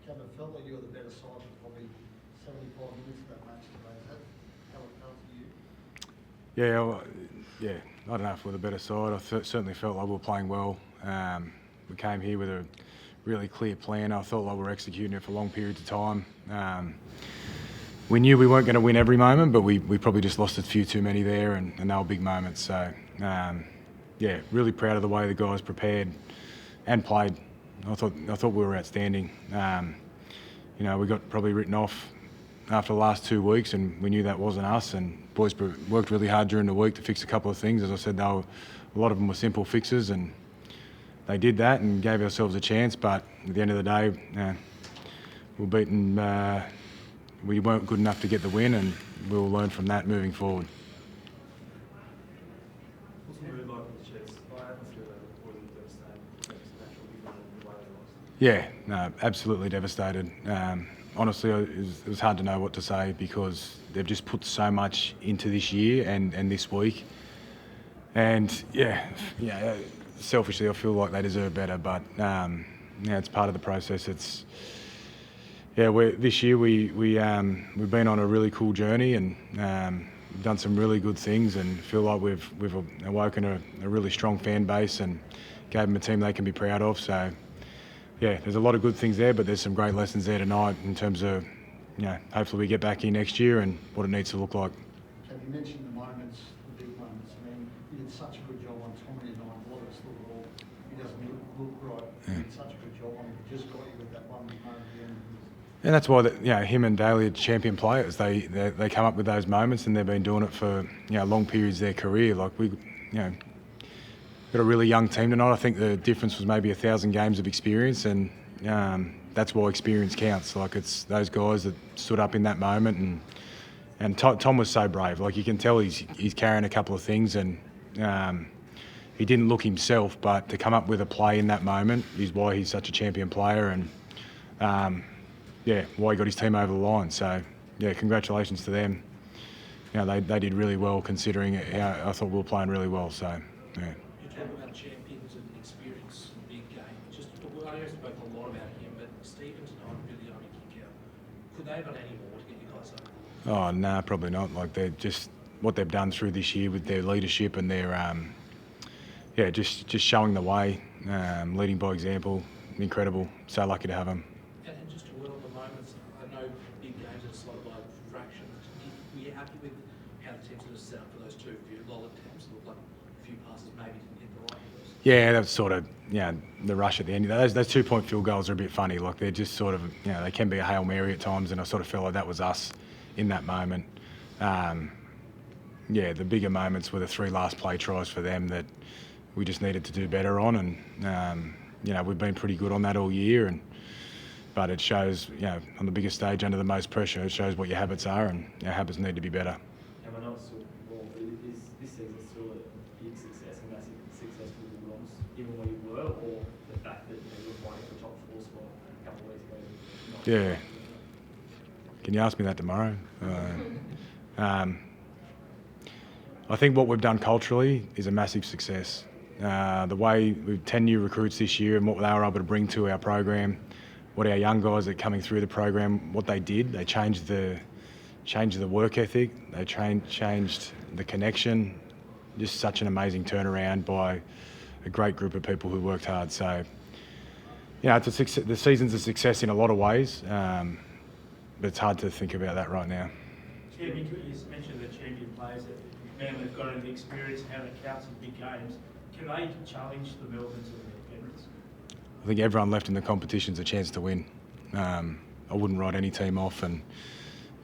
Gavin, it felt like you were the better side for probably 75 minutes of that match today. Is that how it felt to you? Yeah, I don't know if we're the better side. I certainly felt like we were playing well. We came here with a really clear plan. I felt like we were executing it for long periods of time. We knew we weren't going to win every moment, but we probably just lost a few too many there, and they were big moments. So, really proud of the way the guys prepared and played. I thought we were outstanding. We got probably written off after the last 2 weeks, and we knew that wasn't us. And boys worked really hard during the week to fix a couple of things. As I said, a lot of them were simple fixes, and they did that and gave ourselves a chance. But at the end of the day, we were beaten. We weren't good enough to get the win, and we'll learn from that moving forward. What's the mood like with the Chiefs? I atmosphere that wasn't devastating. It's natural given the way they lost. Yeah, absolutely devastated. Honestly, it was hard to know what to say because they've just put so much into this year and this week. And selfishly, I feel like they deserve better. But it's part of the process. This year we've been on a really cool journey and done some really good things, and feel like we've awoken a really strong fan base and gave them a team they can be proud of. So. Yeah, there's a lot of good things there, but there's some great lessons there tonight in terms of, hopefully we get back in next year and what it needs to look like. Have you mentioned the moments, the big moments? I mean, you did such a good job on Tommy tonight. A lot of us thought, well, he doesn't look right. You did such a good job on him. He just got you with that one moment at the end. And that's why him and Daly are champion players. They come up with those moments, and they've been doing it for long periods of their career. Like got a really young team tonight. I think the difference was maybe 1,000 games of experience, and that's why experience counts. Like, it's those guys that stood up in that moment, and Tom was so brave. Like, you can tell he's carrying a couple of things, and he didn't look himself, but to come up with a play in that moment is why he's such a champion player, and why he got his team over the line. So congratulations to them. They did really well considering how I thought we were playing really well. So yeah. You talk about champions and experience in big game. I know you spoke a lot about him, but Stevens and I really only kick out. Could they have done any more to get you guys over? Oh no, probably not. Like, they're just what they've done through this year with their leadership and their just showing the way, leading by example. Incredible. So lucky to have them. And just to word on the moments, I know big games are slowed by fractions. Were you happy with how the team sort of set up for those two few loll attempts? It looked like a few passes maybe didn't hit the right person. Yeah, that's sort of the rush at the end. Those 2-point field goals are a bit funny. Like, they're just sort of they can be a Hail Mary at times, and I sort of feel like that was us in that moment. The bigger moments were the 3 last play tries for them that we just needed to do better on, and we've been pretty good on that all year, but it shows, on the biggest stage under the most pressure, it shows what your habits are, and our habits need to be better. And I know it's still wrong, but is this season still a big success, a massive success for the Bulldogs, given where you were, or the fact that you were fighting for the top 4 spot a couple of weeks ago? Yeah. Can you ask me that tomorrow? I think what we've done culturally is a massive success. The way we've 10 new recruits this year and what they were able to bring to our program, what our young guys that are coming through the program, what they did, they changed the work ethic, they changed the connection. Just such an amazing turnaround by a great group of people who worked hard. So, the season's a success in a lot of ways, but it's hard to think about that right now. Tim, you mentioned the champion players that Manly have got in the experience and how that counts in big games. Can they challenge the Melbournes and the Penriths? I think everyone left in the competition's a chance to win. I wouldn't write any team off, and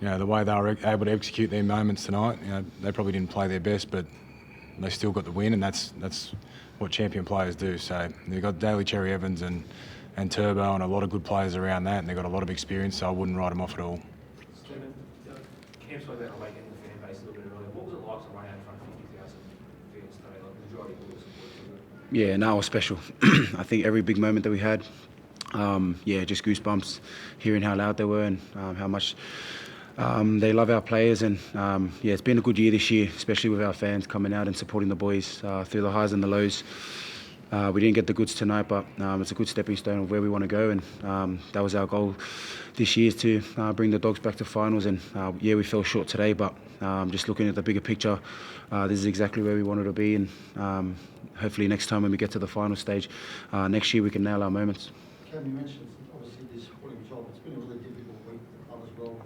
the way they were able to execute their moments tonight, they probably didn't play their best, but they still got the win, and that's what champion players do. So they've got Daly, Cherry Evans and Turbo, and a lot of good players around that, and they've got a lot of experience, so I wouldn't write them off at all. Stephen, Cam's talking about awakening the fan base a little bit earlier. What was it like to run out in front of 50,000 fans today? Like, the majority of all the support? Yeah, no, it was special. I think every big moment that we had, just goosebumps, hearing how loud they were and how much they love our players. And it's been a good year this year, especially with our fans coming out and supporting the boys through the highs and the lows. we didn't get the goods tonight, but it's a good stepping stone of where we want to go, and that was our goal this year, to bring the Dogs back to finals. And yeah, we fell short today, but just looking at the bigger picture, this is exactly where we wanted to be, and hopefully next time when we get to the final stage next year, we can nail our moments. Cam, you mentioned obviously this sporting job. It's been a really difficult week for the club as well.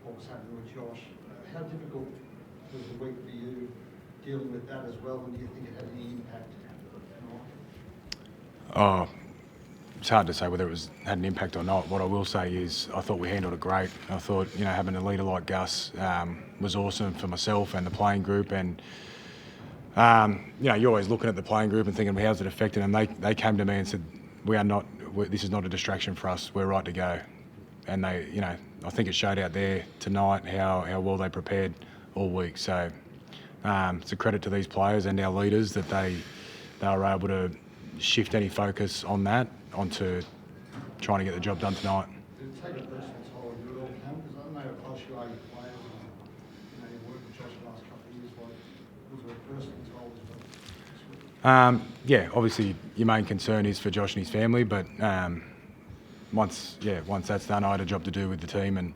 What was happening with Josh? How difficult was the week for you dealing with that as well? And do you think it had any impact? Oh, it's hard to say whether it had an impact or not. What I will say is I thought we handled it great. I thought, having a leader like Gus was awesome for myself and the playing group. And you're always looking at the playing group and thinking, how's it affecting them? They came to me and said, this is not a distraction for us. We're right to go. And they, I think it showed out there tonight how well they prepared all week. So it's a credit to these players and our leaders that they were able to shift any focus on that onto trying to get the job done tonight. Did it take a personal toll on you at all, Cam? Because I don't know how close you are with players and you worked with Josh the last couple of years. Was there a personal toll as well? Yeah, obviously your main concern is for Josh and his family, but once that's done, I had a job to do with the team, and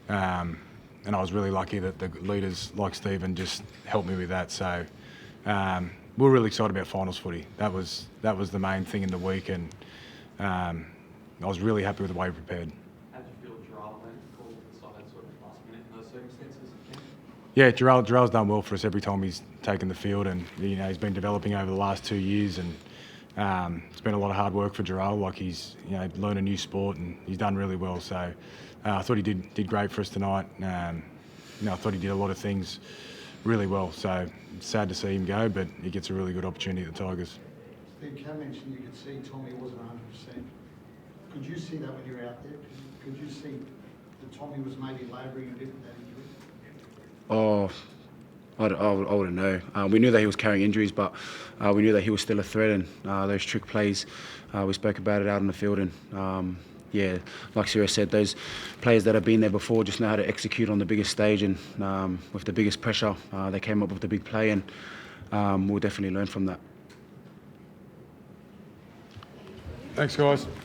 I was really lucky that the leaders like Stephen just helped me with that. So we're really excited about finals footy. That was the main thing in the week, and I was really happy with the way we prepared. How did you feel Gerald went for the side sort of last minute in those circumstances? Yeah, Gerald's done well for us every time he's taken the field, and he's been developing over the last 2 years, and it's been a lot of hard work for Gerald. Like he's learned a new sport, and he's done really well. So I thought he did great for us tonight. I thought he did a lot of things really well. So it's sad to see him go, but he gets a really good opportunity at the Tigers. Steve, Cam mentioned you could see Tommy wasn't 100%. Could you see that when you were out there? Could you see that Tommy was maybe labouring a bit with that injury? Oh, I wouldn't know. We knew that he was carrying injuries, but we knew that he was still a threat, and those trick plays, we spoke about it out on the field, and yeah, like Ciro said, those players that have been there before just know how to execute on the biggest stage, and with the biggest pressure, they came up with the big play, and we'll definitely learn from that. Thanks, guys.